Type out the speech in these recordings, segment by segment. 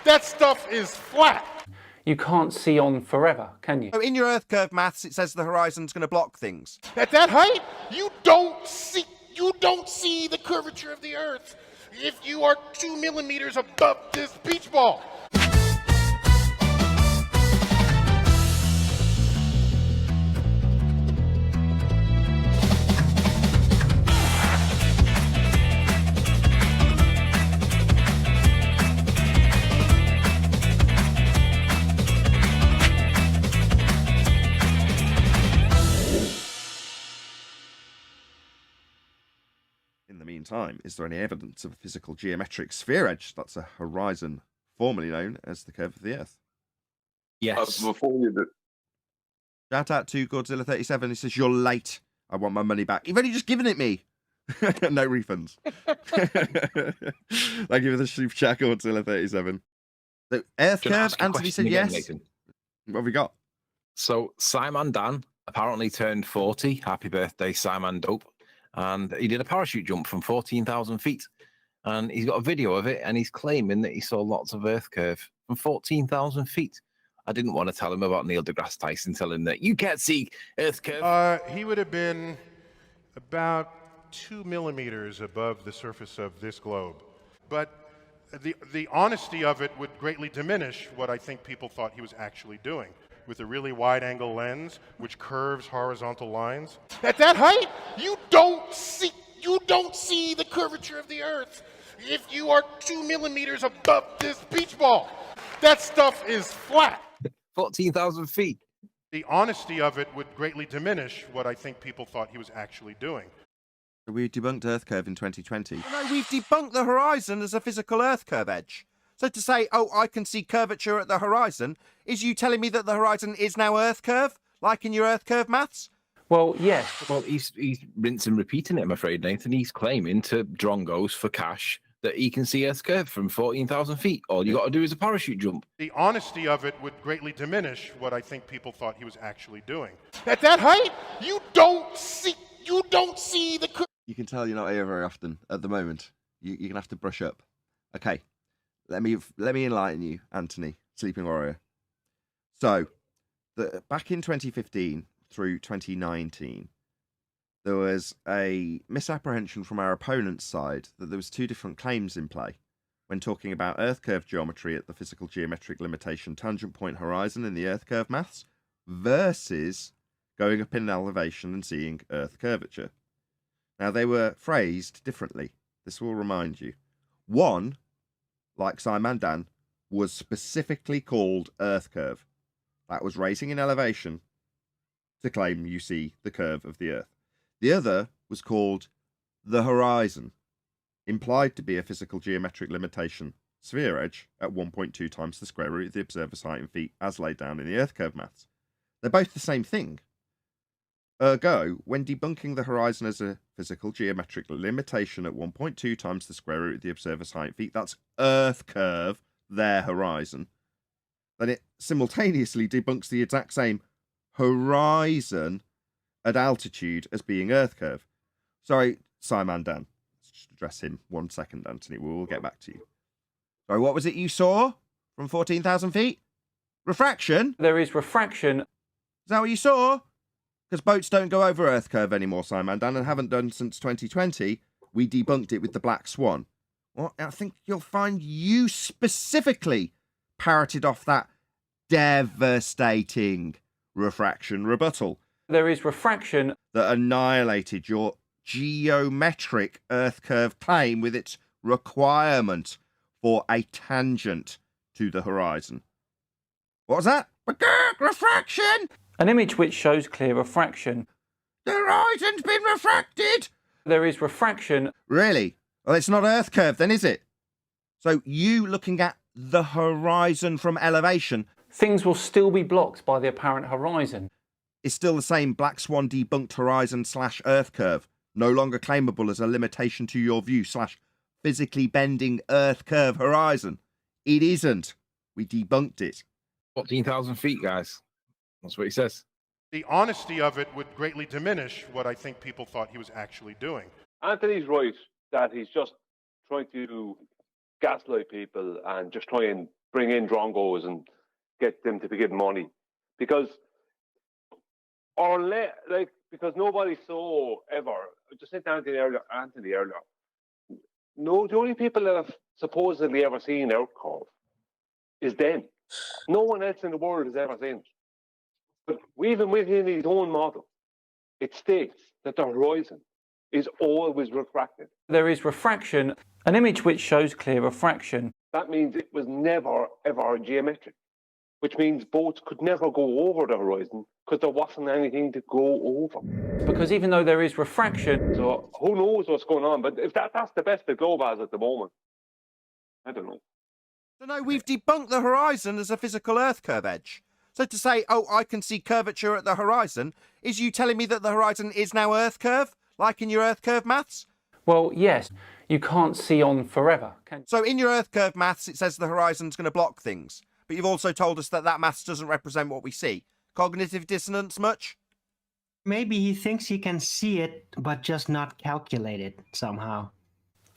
That stuff is flat. You can't see on forever, can you? So in your Earth curve maths, it says the horizon's going to block things. At that height, you don't see the curvature of the Earth if you are 2 millimeters above this beach ball. In the meantime, is there any evidence of a physical geometric sphere edge that's a horizon formerly known as the curve of the Earth? Yes. Before you do, Shout out to Godzilla 37. He says, "You're late. I want my money back. You've only just given it me." No refunds. Thank you for the super chat, Godzilla 37. So, Earth Should I curve, ask a Anthony question said again, yes. Nathan? What have we got? So SciManDan apparently turned 40. Happy birthday, Simon Dope. And he did a parachute jump from 14,000 feet. And he's got a video of it, and he's claiming that he saw lots of Earth curve from 14,000 feet. I didn't want to tell him about Neil deGrasse Tyson, tell him that you can't see Earth curve. He would have been about 2 millimeters above the surface of this globe. But the honesty of it would greatly diminish what I think people thought he was actually doing with a really wide-angle lens which curves horizontal lines. At that height, you don't see the curvature of the Earth if you are 2 millimeters above this beach ball. That stuff is flat. 14,000 feet. The honesty of it would greatly diminish what I think people thought he was actually doing. We debunked Earth curve in 2020. No, we've debunked the horizon as a physical Earth curve edge. So to say, oh, I can see curvature at the horizon, is you telling me that the horizon is now Earth curve, like in your Earth curve maths? Well, yes. Well, he's rinse and repeating it, I'm afraid, Nathan. He's claiming to Drongos for cash that he can see Earth curve from 14,000 feet. All you got to do is a parachute jump. The honesty of it would greatly diminish what I think people thought he was actually doing. At that height, you don't see the. You can tell you're not here very often at the moment. You're going to have to brush up. Okay, let me enlighten you, Anthony, Sleeping Warrior. So, back in 2015 through 2019, there was a misapprehension from our opponent's side that there was two different claims in play when talking about Earth curve geometry at the physical geometric limitation tangent point horizon in the Earth curve maths versus going up in elevation and seeing Earth curvature. Now, they were phrased differently. This will remind you. One, like SciManDan, was specifically called Earth curve. That was raising in elevation to claim you see the curve of the Earth. The other was called the horizon, implied to be a physical geometric limitation sphere edge at 1.2 times the square root of the observer's height in feet as laid down in the Earth curve maths. They're both the same thing. Ergo, when debunking the horizon as a physical geometric limitation at 1.2 times the square root of the observer's height in feet, that's Earth curve, their horizon, then it simultaneously debunks the exact same horizon at altitude as being Earth curve. Sorry, SciManDan. Let's just address him 1 second, Anthony. We'll get back to you. Sorry, what was it you saw from 14,000 feet? Refraction? There is refraction. Is that what you saw? Because boats don't go over Earth curve anymore, SciManDan, and haven't done since 2020. We debunked it with the Black Swan. Well, I think you'll find you specifically parroted off that devastating refraction rebuttal. There is refraction That annihilated your geometric Earth curve claim with its requirement for a tangent to the horizon. What was that? Refraction! an image which shows clear refraction. The horizon's been refracted! There is refraction. Really? Well, it's not Earth curve then, is it? So you looking at the horizon from elevation Things will still be blocked by the apparent horizon. is still the same Black Swan debunked horizon / Earth curve, no longer claimable as a limitation to your view / physically bending Earth curve horizon. It isn't. We debunked it. 14,000 feet, guys. That's what he says. The honesty of it would greatly diminish what I think people thought he was actually doing. Anthony's right that he's just trying to gaslight people and just try and bring in drongos and get them to be given money, because because nobody saw ever. Just said to Anthony earlier. No, the only people that have supposedly ever seen Earth curve is them. No one else in the world has ever seen it. But even within his own model, it states that the horizon is always refracted. There is refraction, an image which shows clear refraction. That means it was never, ever geometric, which means boats could never go over the horizon because there wasn't anything to go over. Because even though there is refraction... So who knows what's going on, but if that's the best the globe has at the moment, I don't know. So no, we've debunked the horizon as a physical Earth curve edge. So to say, oh, I can see curvature at the horizon, is you telling me that the horizon is now Earth curve, like in your Earth curve maths? Well, yes, you can't see on forever, can you? So in your Earth curve maths, it says the horizon's going to block things. But you've also told us that that maths doesn't represent what we see. Cognitive dissonance much? Maybe he thinks he can see it, but just not calculate it somehow.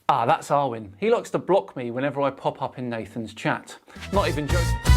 Ah, that's Arwin. He likes to block me whenever I pop up in Nathan's chat. Not even joking.